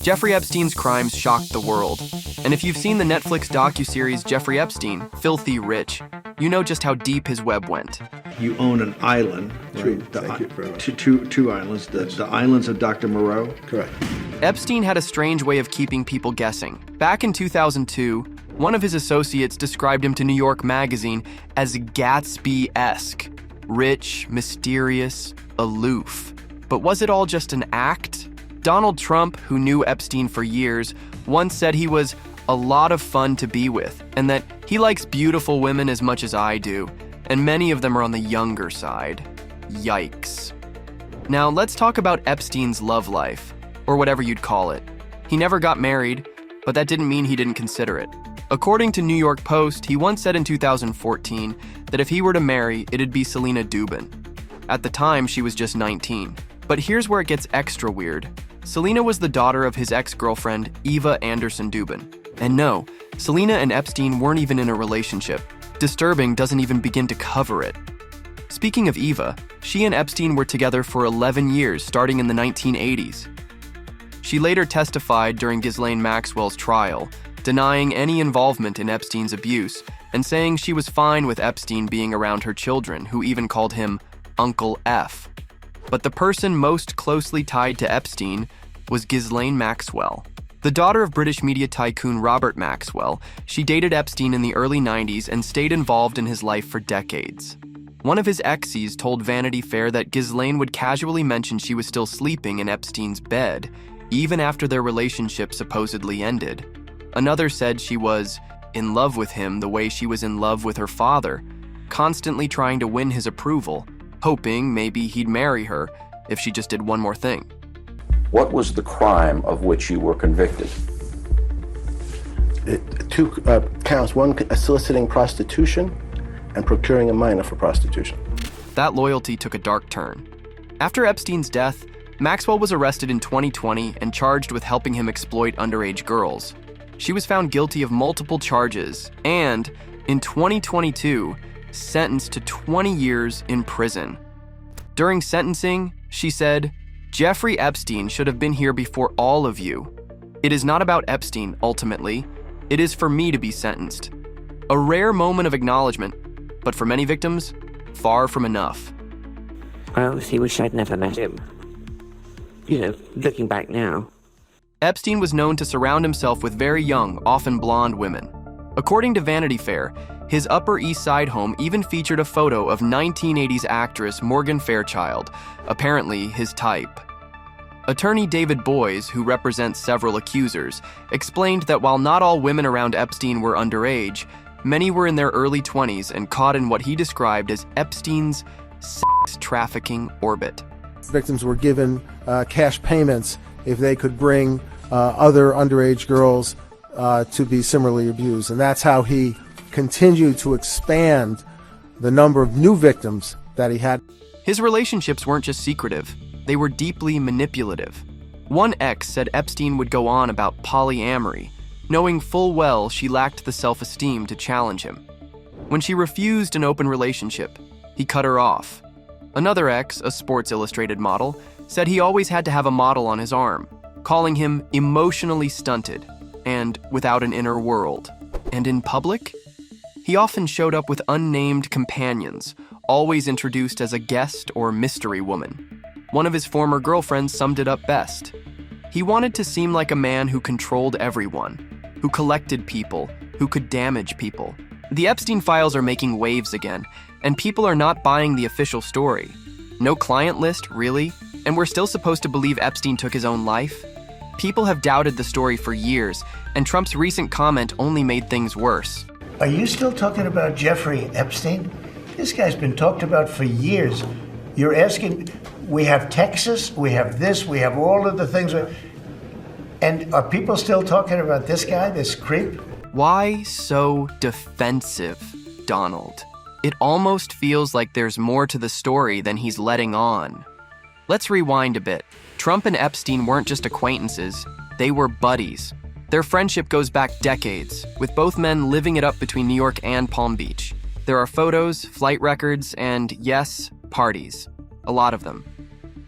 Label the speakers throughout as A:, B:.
A: Jeffrey Epstein's crimes shocked the world. And if you've seen the Netflix docuseries Jeffrey Epstein, Filthy Rich, you know just how deep his web went.
B: You own an island, right? Two islands, the islands of Dr. Moreau.
C: Correct.
A: Epstein had a strange way of keeping people guessing. Back in 2002, one of his associates described him to New York Magazine as Gatsbyesque, rich, mysterious, aloof. But was it all just an act? Donald Trump, who knew Epstein for years, once said he was a lot of fun to be with, and that he likes beautiful women as much as I do, and many of them are on the younger side. Yikes. Now let's talk about Epstein's love life, or whatever you'd call it. He never got married, but that didn't mean he didn't consider it. According to New York Post, he once said in 2014 that if he were to marry, it'd be Selena Dubin. At the time, she was just 19. But here's where it gets extra weird. Selena was the daughter of his ex-girlfriend, Eva Anderson Dubin. And no, Selena and Epstein weren't even in a relationship. Disturbing doesn't even begin to cover it. Speaking of Eva, she and Epstein were together for 11 years, starting in the 1980s. She later testified during Ghislaine Maxwell's trial, denying any involvement in Epstein's abuse and saying she was fine with Epstein being around her children, who even called him Uncle F. But the person most closely tied to Epstein was Ghislaine Maxwell. The daughter of British media tycoon Robert Maxwell, she dated Epstein in the early 90s and stayed involved in his life for decades. One of his exes told Vanity Fair that Ghislaine would casually mention she was still sleeping in Epstein's bed, even after their relationship supposedly ended. Another said she was in love with him the way she was in love with her father, constantly trying to win his approval, hoping maybe he'd marry her if she just did one more thing.
D: What was the crime of which you were convicted?
C: Two counts, one soliciting prostitution and procuring a minor for prostitution.
A: That loyalty took a dark turn. After Epstein's death, Maxwell was arrested in 2020 and charged with helping him exploit underage girls. She was found guilty of multiple charges and, in 2022, sentenced to 20 years in prison. During sentencing, she said, "Jeffrey Epstein should have been here before all of you. It is not about Epstein, ultimately. It is for me to be sentenced." A rare moment of acknowledgement, but for many victims, far from enough.
E: I obviously wish I'd never met him. Looking back now.
A: Epstein was known to surround himself with very young, often blonde women. According to Vanity Fair, his Upper East Side home even featured a photo of 1980s actress Morgan Fairchild, apparently his type. Attorney David Boies, who represents several accusers, explained that while not all women around Epstein were underage, many were in their early 20s and caught in what he described as Epstein's sex trafficking orbit.
F: Victims were given cash payments if they could bring other underage girls to be similarly abused. And that's how he continued to expand the number of new victims that he had.
A: His relationships weren't just secretive, they were deeply manipulative. One ex said Epstein would go on about polyamory, knowing full well she lacked the self-esteem to challenge him. When she refused an open relationship, he cut her off. Another ex, a Sports Illustrated model, said he always had to have a model on his arm, calling him emotionally stunted and without an inner world. And in public, he often showed up with unnamed companions, always introduced as a guest or mystery woman. One of his former girlfriends summed it up best. He wanted to seem like a man who controlled everyone, who collected people, who could damage people. The Epstein files are making waves again, and people are not buying the official story. No client list, really? And we're still supposed to believe Epstein took his own life? People have doubted the story for years, and Trump's recent comment only made things worse.
G: Are you still talking about Jeffrey Epstein? This guy's been talked about for years. You're asking, we have Texas, we have this, we have all of the things. And are people still talking about this guy, this creep?
A: Why so defensive, Donald? It almost feels like there's more to the story than he's letting on. Let's rewind a bit. Trump and Epstein weren't just acquaintances, they were buddies. Their friendship goes back decades, with both men living it up between New York and Palm Beach. There are photos, flight records, and yes, parties. A lot of them.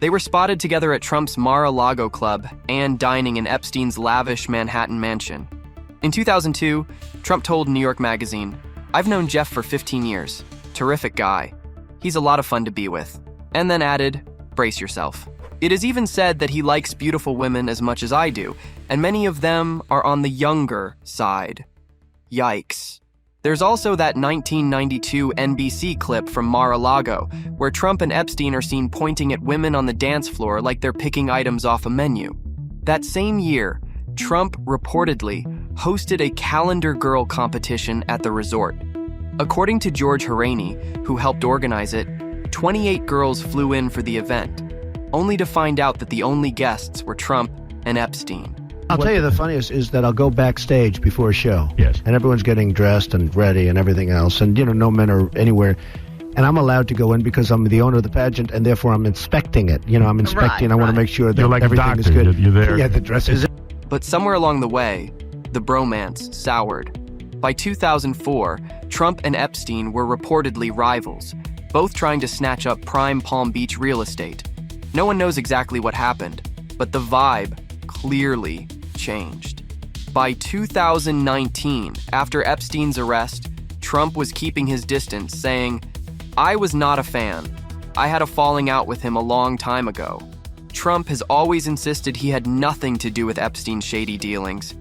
A: They were spotted together at Trump's Mar-a-Lago club and dining in Epstein's lavish Manhattan mansion. In 2002, Trump told New York Magazine, "I've known Jeff for 15 years. Terrific guy. He's a lot of fun to be with." And then added, "Brace yourself." It is even said that he likes beautiful women as much as I do, and many of them are on the younger side. Yikes. There's also that 1992 NBC clip from Mar-a-Lago, where Trump and Epstein are seen pointing at women on the dance floor like they're picking items off a menu. That same year, Trump reportedly hosted a calendar girl competition at the resort. According to George Haraney, who helped organize it, 28 girls flew in for the event, only to find out that the only guests were Trump and Epstein.
H: I'll tell you the funniest is that I'll go backstage before a show.
I: Yes.
H: And everyone's getting dressed and ready and everything else. And, no men are anywhere. And I'm allowed to go in because I'm the owner of the pageant, and therefore I'm inspecting it. I'm inspecting. I want to make sure that
I: You're like
H: everything is
I: doctor.
H: good.
I: You're there.
H: Yeah, the dress is.
A: But somewhere along the way, the bromance soured. By 2004, Trump and Epstein were reportedly rivals, both trying to snatch up prime Palm Beach real estate. No one knows exactly what happened, but the vibe clearly changed. By 2019, after Epstein's arrest, Trump was keeping his distance, saying, "I was not a fan. I had a falling out with him a long time ago." Trump has always insisted he had nothing to do with Epstein's shady dealings.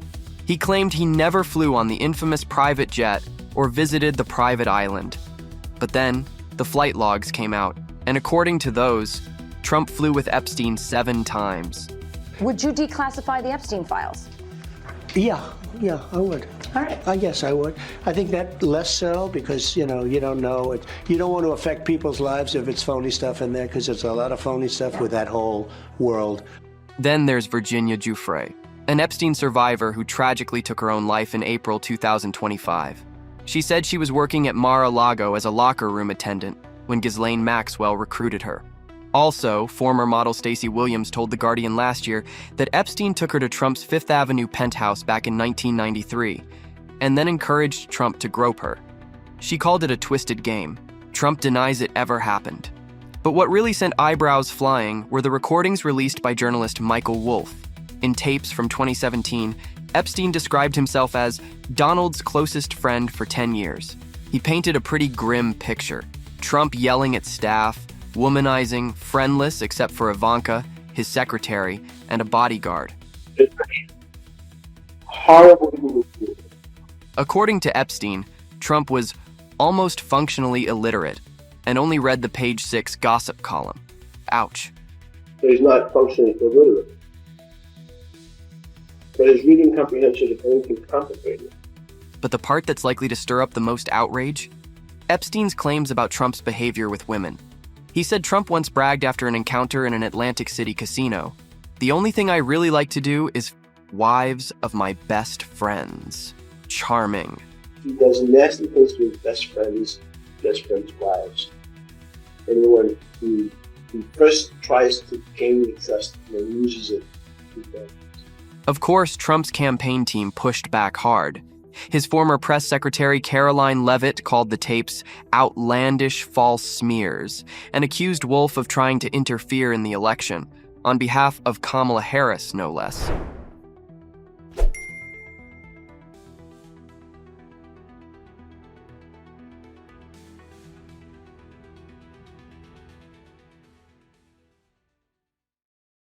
A: He claimed he never flew on the infamous private jet or visited the private island. But then, the flight logs came out, and according to those, Trump flew with Epstein 7 times.
J: Would you declassify the Epstein files?
K: Yeah, I would.
J: All right.
K: Yes, I would. I think that less so because, you don't know it. You don't want to affect people's lives if it's phony stuff in there, because there's a lot of phony stuff with that whole world.
A: Then there's Virginia Giuffre, an Epstein survivor who tragically took her own life in April 2025. She said she was working at Mar-a-Lago as a locker room attendant when Ghislaine Maxwell recruited her. Also, former model Stacey Williams told The Guardian last year that Epstein took her to Trump's Fifth Avenue penthouse back in 1993, and then encouraged Trump to grope her. She called it a twisted game. Trump denies it ever happened. But what really sent eyebrows flying were the recordings released by journalist Michael Wolff. In tapes from 2017, Epstein described himself as Donald's closest friend for 10 years. He painted a pretty grim picture. Trump yelling at staff, womanizing, friendless except for Ivanka, his secretary, and a bodyguard.
C: Horrible.
A: According to Epstein, Trump was almost functionally illiterate and only read the Page 6 gossip column. Ouch.
C: So he's not functionally illiterate. But his reading comprehension is only complicated.
A: But the part that's likely to stir up the most outrage? Epstein's claims about Trump's behavior with women. He said Trump once bragged after an encounter in an Atlantic City casino, "The only thing I really like to do is wives of my best friends." Charming.
C: He does nasty things to his best friends' wives. Anyone who first tries to gain the trust and then loses it.
A: Of course, Trump's campaign team pushed back hard. His former press secretary Caroline Leavitt called the tapes outlandish false smears and accused Wolff of trying to interfere in the election, on behalf of Kamala Harris, no less.